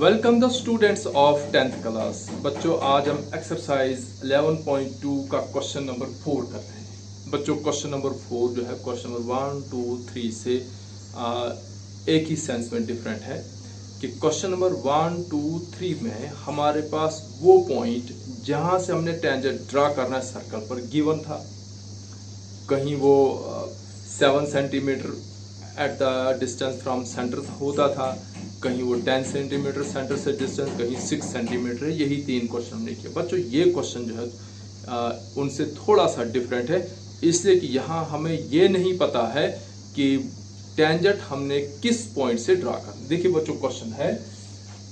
Welcome the students of 10th class. बच्चों आज हम एक्सरसाइज 11.2 का क्वेश्चन नंबर 4 कर रहे हैं। बच्चों क्वेश्चन नंबर 4 जो है क्वेश्चन नंबर 1, 2, 3 से एक ही सेंस में डिफरेंट है कि क्वेश्चन नंबर 1, 2, 3 में हमारे पास वो पॉइंट जहां से हमने टेंजेंट ड्रा करना है सर्कल पर गिवन था। कहीं वो 7 centimetre at the distance from centre होता था, कहीं वो 10 सेंटीमीटर सेंटर से डिस्टेंस, कहीं 6 सेंटीमीटर है। यही 3 क्वेश्चन हमने किए। बच्चों ये क्वेश्चन जो है उनसे थोड़ा सा डिफरेंट है, इसलिए कि यहाँ हमें ये नहीं पता है कि टेंजेंट हमने किस पॉइंट से ड्रा करना। देखिए बच्चों क्वेश्चन है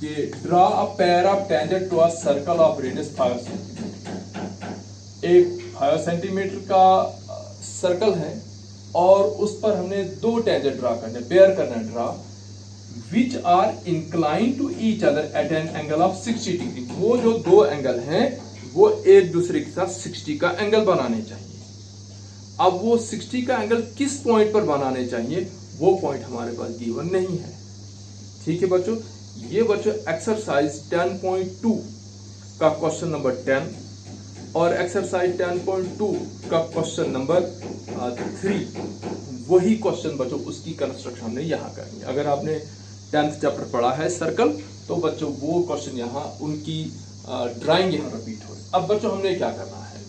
कि draw a pair of tangent to a circle of radius 5 centimetre. एक 5 सेंटीमीटर का सर्कल है और उस पर हमने 2 टेंजेंट ड्रा करने, पेयर करना draw, which are inclined to each other at an angle of 60 degree. वो जो 2 एंगल हैं वो एक दूसरे के साथ 60 का एंगल बनाने चाहिए। अब वो 60 का एंगल किस पॉइंट पर बनाने चाहिए वो पॉइंट हमारे पास गिवन नहीं है। ठीक है बच्चों, ये बच्चों एक्सरसाइज 10.2 का क्वेश्चन नंबर 10 और एक्सरसाइज 10.2 का क्वेश्चन नंबर 3 वही क्वेश्चन बच्चों उसकी कंस्ट्रक्शन हमने यहाँ करेंगे। अगर आपने 10th चैप्टर पढ़ा है सर्कल तो बच्चों वो क्वेश्चन यहाँ उनकी ड्राइंग यहाँ रिपीट हो रही। अब बच्चों हमने क्या करना है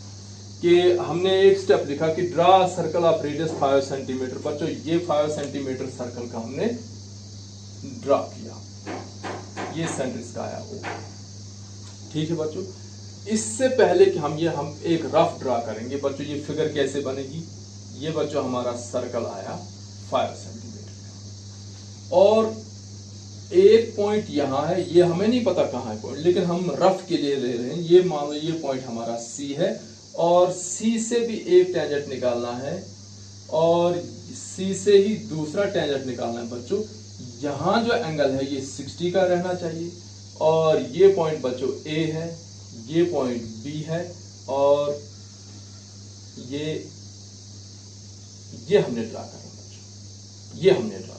कि हमने एक स्टेप लिखा कि draw circle of radius 5 centimetre. बच्चों ये 5 सेंटीमीटर सर्कल का हमने ड्रा किया, ये सेंटर इसका आया वो। ठीक है बच्चों, इससे पहले कि हम एक रफ ड्रा करेंगे बच्चों, ये फिगर कैसे बनेगी। ये बच्चों हमारा सर्कल आया 5 सेंटीमीटर का और एक पॉइंट यहां है, ये हमें नहीं पता कहां है पॉइंट, लेकिन हम रफ के लिए ले रहे हैं। ये मान लो ये पॉइंट हमारा C है और C से भी एक टेंजेंट निकालना है और C से ही दूसरा टेंजेंट निकालना है। बच्चों यहां जो एंगल है ये 60 का रहना चाहिए और ये पॉइंट बच्चों A है, ये पॉइंट B है और ये हमने ड्रा करना बच्चों, ये हमने ड्रा करना।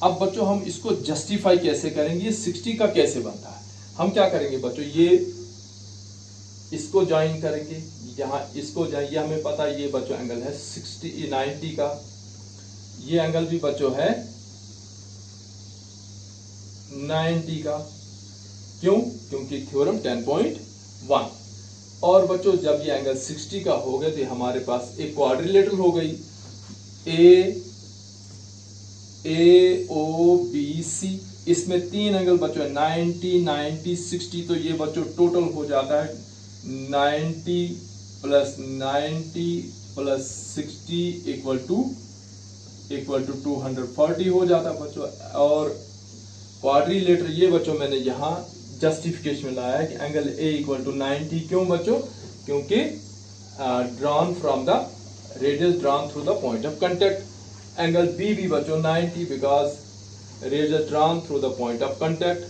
अब बच्चों हम इसको जस्टिफाई कैसे करेंगे, ये 60 का कैसे बनता है। हम क्या करेंगे बच्चों, ये इसको ज्वाइन करेंगे, यहां इसको ये हमें पता है, ये बच्चों एंगल है 90 का, ये एंगल भी बच्चों है 90 का। क्यों? क्योंकि थ्योरम 10.1। और बच्चों जब ये एंगल 60 का हो गया तो हमारे पास एक क्वाड्रिलेटरल हो गई AOBC। इसमें 3 एंगल बच्चों 90, 90, 60, तो ये बच्चों टोटल हो जाता है 90 प्लस 90 प्लस 60 इक्वल टू 240 हो जाता है बच्चों। और क्वाड्रिलेटरल ये बच्चों मैंने यहाँ जस्टिफिकेशन में लाया है कि एंगल A इक्वल टू 90। क्यों बच्चों? क्योंकि drawn from the radius drawn through the point of contact. Angle B भी बच्चों 90 because radius drawn through the point of contact.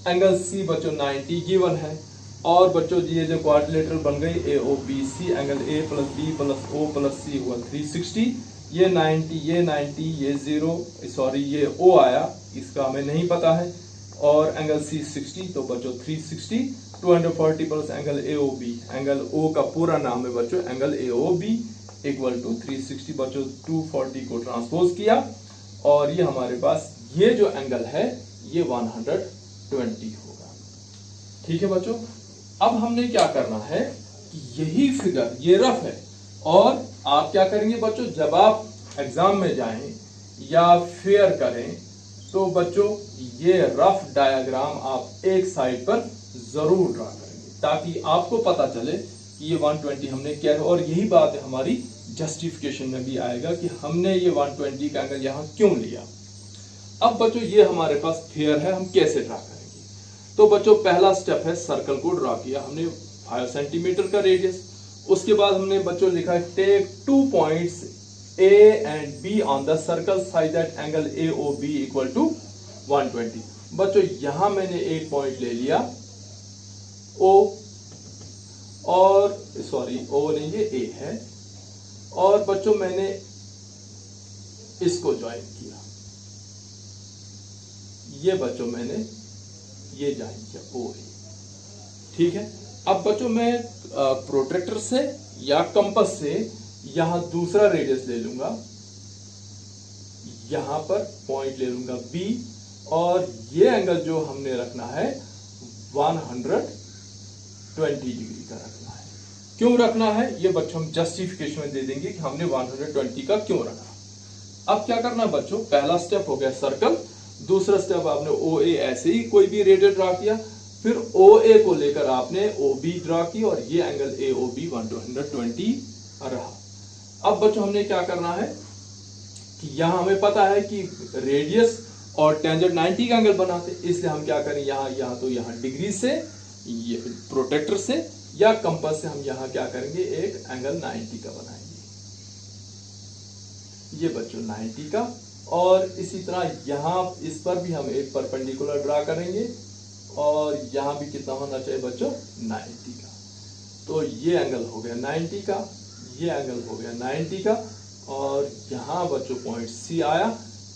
Angle C बच्चों 90 गिवन है और बच्चों ये जो क्वाड्रिलेटरल बन गई AOBC, angle A plus B plus O plus C हुआ 360। ये 90, ये 90, ये 0, सॉरी ये O आया, इसका हमें नहीं पता है, और एंगल C 60, तो बच्चों 360, 240 plus angle AOB, angle O का पूरा नाम है बच्चों एंगल AOB इक्वल टू 360। बच्चों 240 को ट्रांसपोज किया और ये हमारे पास ये जो एंगल है ये 120 होगा। ठीक है बच्चों, अब हमने क्या करना है कि यही फिगर ये रफ है और आप क्या करेंगे बच्चों, जब आप एग्जाम में जाएं या फेयर करें तो बच्चों ये रफ डायग्राम आप एक साइड पर जरूर ड्रा करेंगे ताकि आपको पता चले कि ये 120 हमने क्या है। और यही बात है हमारी जस्टिफिकेशन में भी आएगा कि हमने ये 120 का एंगल यहाँ क्यों लिया। अब बच्चों ये हमारे पास फेयर है, हम कैसे ड्रा करेंगे। तो बच्चों पहला स्टेप है सर्कल को ड्रा किया हमने 5 सेंटीमीटर का रेडियस। उसके बाद हमने बच्चों लिखा है take 2 points A and B on the circle such that angle AOB equal to 120। बच्चों यहां मैंने एक पॉइंट ले लिया O, और सॉरी O नहीं ये A है, और बच्चों मैंने इसको ज्वाइन किया। ये बच्चों मैंने ये ज्वाइन किया OA। ठीक है, अब बच्चों मैं प्रोट्रैक्टर से या कंपास से यहां दूसरा रेडियस ले लूंगा, यहां पर पॉइंट ले लूंगा B, और ये एंगल जो हमने रखना है 120 डिग्री का रखना है। क्यों रखना है ये बच्चों हम जस्टिफिकेशन में दे देंगे कि हमने 120 का क्यों रखा। अब क्या करना बच्चों, पहला स्टेप हो गया सर्कल, दूसरा स्टेप आपने OA ऐसे ही कोई भी रेडियस ड्रा किया, फिर OA को लेकर आपने OB ड्रा की और ये एंगल AOB 120 रहा। अब बच्चों हमने क्या करना है कि यहां हमें पता है कि रेडियस और टेंजेंट 90 का एंगल बनाते, इसलिए हम क्या करें यहां डिग्री से, ये प्रोट्रैक्टर से या कंपास से हम यहां क्या करेंगे, एक एंगल 90 का बनाएंगे, ये बच्चों 90 का। और इसी तरह यहां इस पर भी हम एक परपेंडिकुलर ड्रा करेंगे और यहां भी कितना होना चाहिए बच्चों, 90 का। तो ये एंगल हो गया 90 का, ये एंगल हो गया 90 का, और यहां बच्चों पॉइंट C आया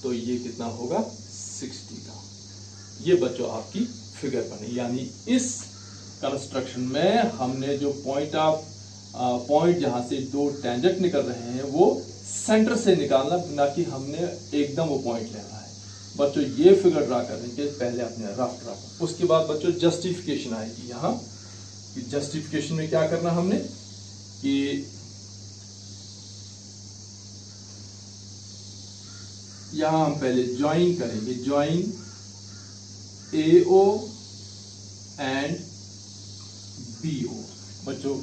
तो ये कितना होगा 60 का। ये बच्चों आपकी फिगर बनी, यानी इस कंस्ट्रक्शन में हमने जो पॉइंट जहां से दो टेंजेंट निकल रहे हैं वो सेंटर से निकालना, ना कि हमने एकदम वो पॉइंट लेना है। बच्चों ये फिगर ड्रा करने के पहले अपने रफ ड्रा, उसके बाद बच्चों जस्टिफिकेशन आएगी। यहाँ जस्टिफिकेशन में क्या करना हमने कि यहां हम पहले ज्वाइन करेंगे, ज्वाइन AO एंड BO। बच्चों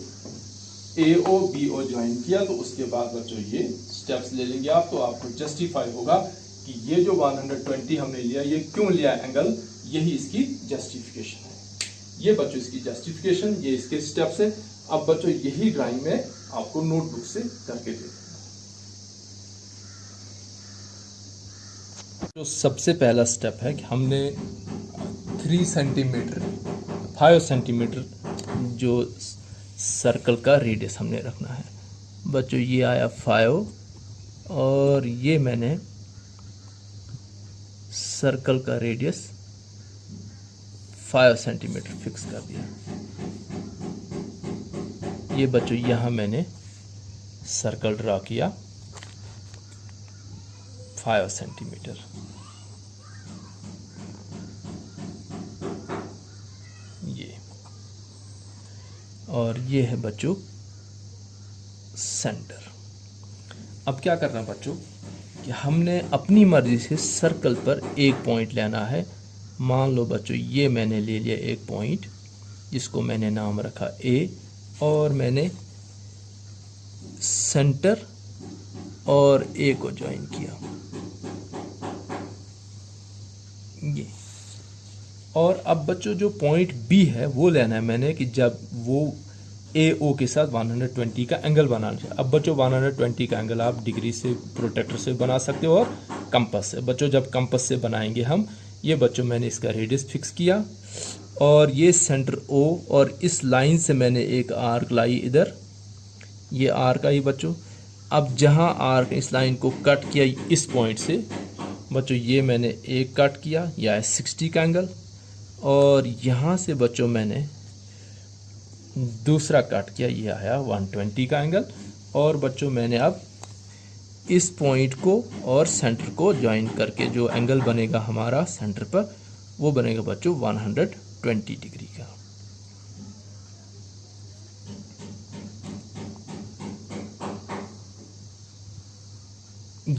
AO BO ज्वाइन किया तो उसके बाद बच्चों ये स्टेप्स ले लेंगे आप, तो आपको जस्टिफाई होगा कि ये जो 120 हमने लिया ये क्यों लिया एंगल, यही इसकी जस्टिफिकेशन है। ये बच्चों इसकी जस्टिफिकेशन, ये इसके स्टेप्स है। अब बच्चों यही ड्राइंग में आपको नोटबुक से करके दे। जो सबसे पहला स्टेप है कि हमने 3 सेंटीमीटर 5 सेंटीमीटर जो सर्कल का रेडियस हमने रखना है। बच्चों ये आया 5 और ये मैंने सर्कल का रेडियस 5 सेंटीमीटर फिक्स कर दिया। ये बच्चों यहाँ मैंने सर्कल ड्रा किया 5 सेंटीमीटर। ये और ये है बच्चों सेंटर। अब क्या करना बच्चों कि हमने अपनी मर्जी से सर्कल पर एक पॉइंट लेना है। मान लो बच्चों ये मैंने ले लिया एक पॉइंट जिसको मैंने नाम रखा A, और मैंने सेंटर और A को ज्वाइन किया ये। और अब बच्चों जो पॉइंट B है वो लेना है मैंने कि जब वो AO के साथ 120 का एंगल बनाना चाहिए। अब बच्चों 120 का एंगल आप डिग्री से, प्रोट्रैक्टर से बना सकते हो और कंपास से। बच्चों जब कंपास से बनाएंगे हम, ये बच्चों मैंने इसका रेडियस फिक्स किया और ये सेंटर O, और इस लाइन से मैंने एक आर्क लाई इधर, ये आर्क आई बच्चों। अब जहाँ आर्क इस लाइन को कट किया इस पॉइंट से बच्चों, ये मैंने एक कट किया, यह है 60 का एंगल, और यहाँ से बच्चों मैंने दूसरा कट किया, ये आया 120 का एंगल। और बच्चों मैंने अब इस पॉइंट को और सेंटर को ज्वाइन करके जो एंगल बनेगा हमारा सेंटर पर, वो बनेगा बच्चों 120 डिग्री का।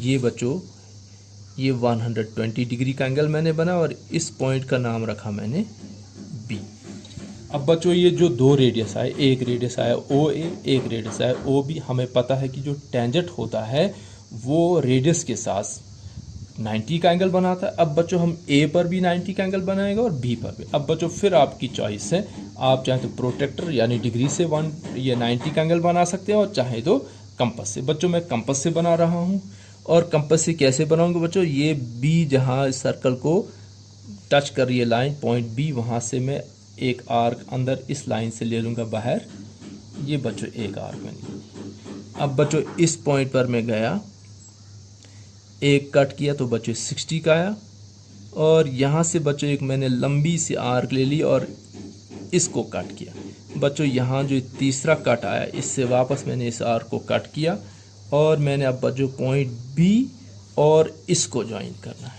ये बच्चों ये 120 डिग्री का एंगल मैंने बना और इस पॉइंट का नाम रखा मैंने B। अब बच्चों ये जो दो रेडियस आए, एक रेडियस आया OA, एक रेडियस आया OB, हमें पता है कि जो टेंजेंट होता है वो रेडियस के साथ 90 का एंगल बनाता है। अब बच्चों हम A पर भी 90 का एंगल बनाएंगे और B पर भी। अब बच्चों फिर आपकी चॉइस है, आप चाहे तो प्रोट्रैक्टर यानी डिग्री से 90 का एंगल बना सकते हैं और चाहे तो कंपास से। बच्चों मैं कंपास से बना रहा हूँ, और कंपास से कैसे बनाऊंगा बच्चों, ये B जहाँ सर्कल को टच कर रही है लाइन पॉइंट B, वहाँ से मैं एक आर्क अंदर इस लाइन से ले लूँगा बाहर, ये बच्चों एक आर्क मैंने। अब बच्चों इस पॉइंट पर मैं गया, एक कट किया तो बच्चों 60 का आया, और यहाँ से बच्चों एक मैंने लंबी सी आर्क ले ली और इसको कट किया। बच्चों यहाँ जो तीसरा कट आया इससे वापस मैंने इस आर्क को कट किया और मैंने अब बच्चों पॉइंट बी और इसको ज्वाइन करना है।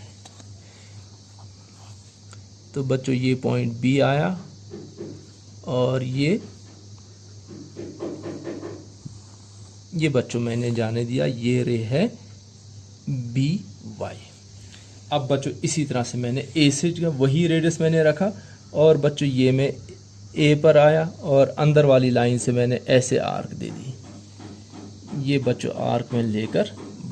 तो बच्चों ये पॉइंट बी आया और ये बच्चों मैंने जाने दिया, ये रे है बी वाई। अब बच्चों इसी तरह से मैंने ए से वही रेडियस मैंने रखा और बच्चों ये मैं ए पर आया और अंदर वाली लाइन से मैंने ऐसे आर्क दे दी। ये बच्चों आर्क में लेकर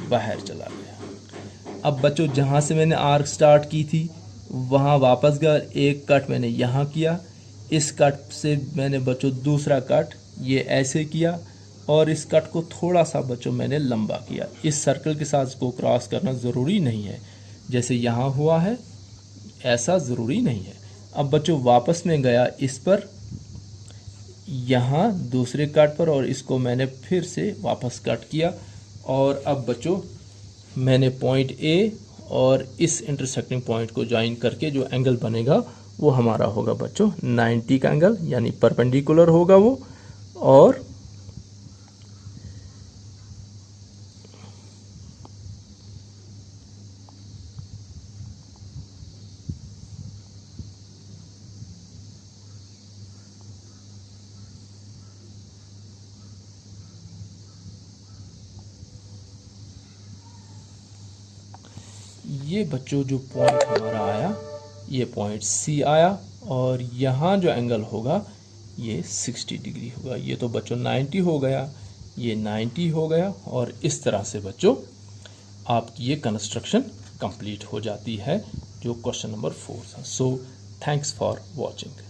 बाहर चला गया। अब बच्चों जहाँ से मैंने आर्क स्टार्ट की थी वहाँ वापस गया, एक कट मैंने यहाँ किया, इस कट से मैंने बच्चों दूसरा कट ये ऐसे किया और इस कट को थोड़ा सा बच्चों मैंने लंबा किया। इस सर्कल के साथ इसको क्रॉस करना ज़रूरी नहीं है, जैसे यहाँ हुआ है ऐसा ज़रूरी नहीं है। अब बच्चों वापस में गया इस पर, यहाँ दूसरे कट पर और इसको मैंने फिर से वापस कट किया और अब बच्चों मैंने पॉइंट ए और इस इंटरसेक्टिंग पॉइंट को ज्वाइन करके जो एंगल बनेगा वो हमारा होगा बच्चों 90 का एंगल, यानी परपेंडिकुलर होगा वो। और ये बच्चों जो पॉइंट हमारा आया ये पॉइंट सी आया और यहाँ जो एंगल होगा ये 60 डिग्री होगा। ये तो बच्चों 90 हो गया, ये 90 हो गया और इस तरह से बच्चों आपकी ये कंस्ट्रक्शन कंप्लीट हो जाती है जो क्वेश्चन नंबर 4 था। So thanks for watching.